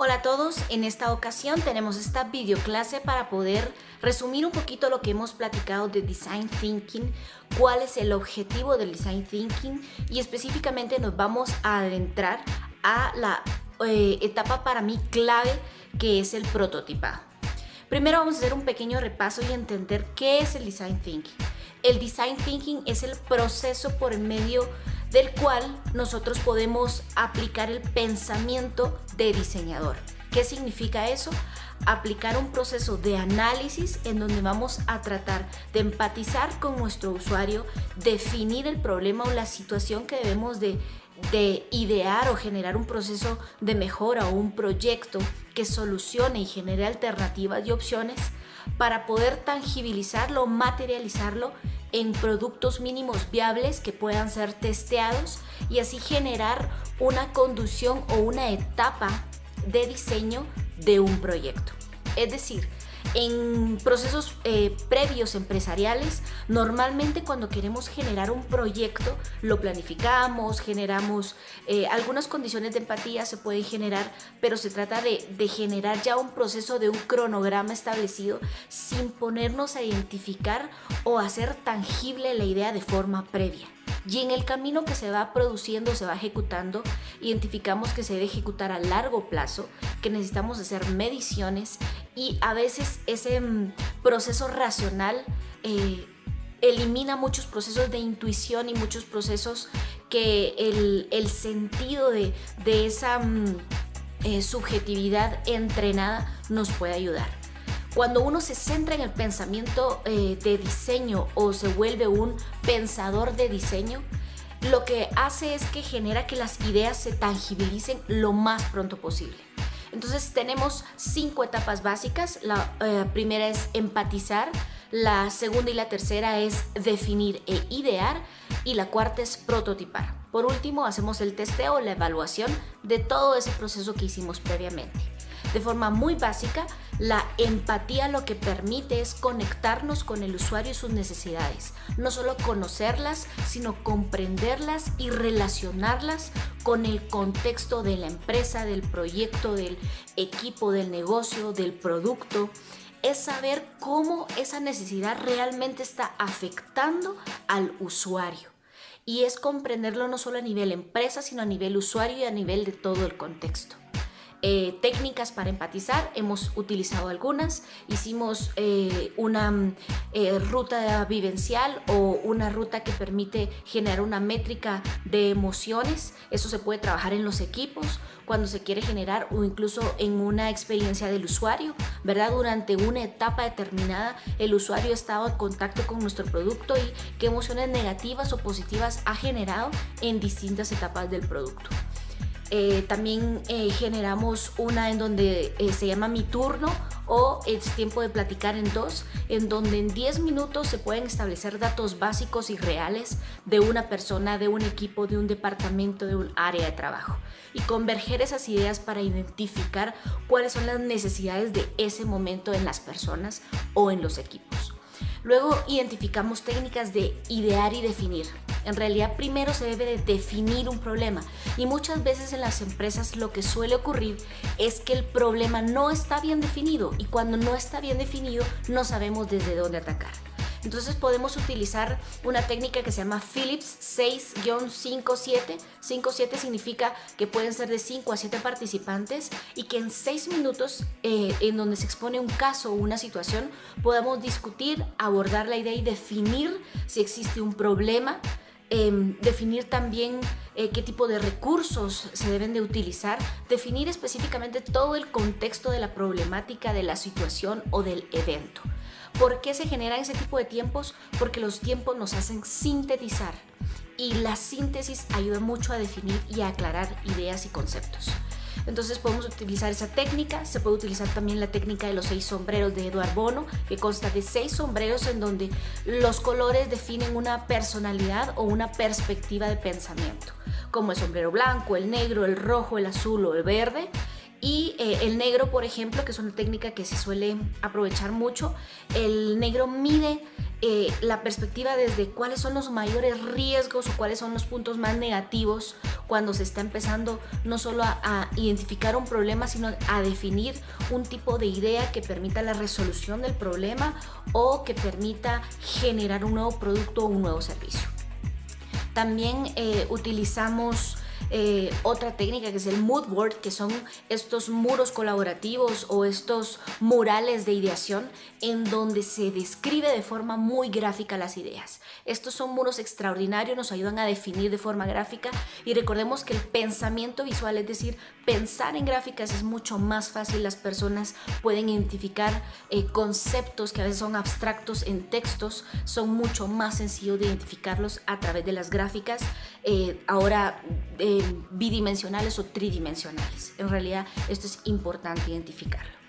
Hola a todos, en esta ocasión tenemos esta videoclase para poder resumir un poquito lo que hemos platicado de Design Thinking, cuál es el objetivo del Design Thinking y específicamente nos vamos a adentrar a la etapa para mí clave, que es el prototipado. Primero vamos a hacer un pequeño repaso y entender qué es el Design Thinking. El Design Thinking es el proceso por el medio del cual nosotros podemos aplicar el pensamiento de diseñador. ¿Qué significa eso? Aplicar un proceso de análisis en donde vamos a tratar de empatizar con nuestro usuario, definir el problema o la situación que debemos de idear o generar un proceso de mejora o un proyecto que solucione y genere alternativas y opciones para poder tangibilizarlo, materializarlo en productos mínimos viables que puedan ser testeados y así generar una conducción o una etapa de diseño de un proyecto. Es decir, en procesos previos empresariales, normalmente cuando queremos generar un proyecto, lo planificamos, generamos algunas condiciones de empatía se pueden generar, pero se trata de generar ya un proceso de un cronograma establecido sin ponernos a identificar o hacer tangible la idea de forma previa. Y en el camino que se va produciendo, se va ejecutando, identificamos que se debe ejecutar a largo plazo, que necesitamos hacer mediciones y a veces ese proceso racional elimina muchos procesos de intuición y muchos procesos que el sentido de esa subjetividad entrenada nos puede ayudar. Cuando uno se centra en el pensamiento de diseño o se vuelve un pensador de diseño, lo que hace es que genera que las ideas se tangibilicen lo más pronto posible. Entonces tenemos 5 etapas básicas. La primera es empatizar, la segunda y la tercera es definir e idear y la cuarta es prototipar. Por último, hacemos el testeo, la evaluación de todo ese proceso que hicimos previamente. De forma muy básica, la empatía lo que permite es conectarnos con el usuario y sus necesidades. No solo conocerlas, sino comprenderlas y relacionarlas con el contexto de la empresa, del proyecto, del equipo, del negocio, del producto. Es saber cómo esa necesidad realmente está afectando al usuario. Y es comprenderlo no solo a nivel empresa, sino a nivel usuario y a nivel de todo el contexto. Técnicas para empatizar, hemos utilizado algunas, hicimos una ruta vivencial o una ruta que permite generar una métrica de emociones. Eso se puede trabajar en los equipos cuando se quiere generar o incluso en una experiencia del usuario, ¿verdad? Durante una etapa determinada el usuario estaba en contacto con nuestro producto y qué emociones negativas o positivas ha generado en distintas etapas del producto. También generamos una en donde se llama Mi Turno o Es Tiempo de Platicar en 2, en donde en 10 minutos se pueden establecer datos básicos y reales de una persona, de un equipo, de un departamento, de un área de trabajo y converger esas ideas para identificar cuáles son las necesidades de ese momento en las personas o en los equipos. Luego identificamos técnicas de idear y definir. En realidad primero se debe de definir un problema y muchas veces en las empresas lo que suele ocurrir es que el problema no está bien definido y cuando no está bien definido no sabemos desde dónde atacar. Entonces podemos utilizar una técnica que se llama Phillips 6-5-7. 5-7 significa que pueden ser de 5 a 7 participantes y que en 6 minutos en donde se expone un caso o una situación podamos discutir, abordar la idea y definir si existe un problema. Definir también qué tipo de recursos se deben de utilizar, definir específicamente todo el contexto de la problemática, de la situación o del evento. ¿Por qué se generan ese tipo de tiempos? Porque los tiempos nos hacen sintetizar y la síntesis ayuda mucho a definir y a aclarar ideas y conceptos. Entonces podemos utilizar esa técnica. Se puede utilizar también la técnica de los 6 sombreros de Edward Bono, que consta de 6 sombreros en donde los colores definen una personalidad o una perspectiva de pensamiento, como el sombrero blanco, el negro, el rojo, el azul o el verde. Y el negro, por ejemplo, que es una técnica que se suele aprovechar mucho, el negro mide la perspectiva desde cuáles son los mayores riesgos o cuáles son los puntos más negativos cuando se está empezando no solo a identificar un problema, sino a definir un tipo de idea que permita la resolución del problema o que permita generar un nuevo producto o un nuevo servicio. También utilizamos otra técnica que es el mood board, que son estos muros colaborativos o estos murales de ideación en donde se describe de forma muy gráfica las ideas. Estos son muros extraordinarios, nos ayudan a definir de forma gráfica y recordemos que el pensamiento visual, es decir, pensar en gráficas es mucho más fácil. Las personas pueden identificar conceptos que a veces son abstractos en textos, son mucho más sencillos de identificarlos a través de las gráficas, ahora bidimensionales o tridimensionales. En realidad esto es importante identificarlo.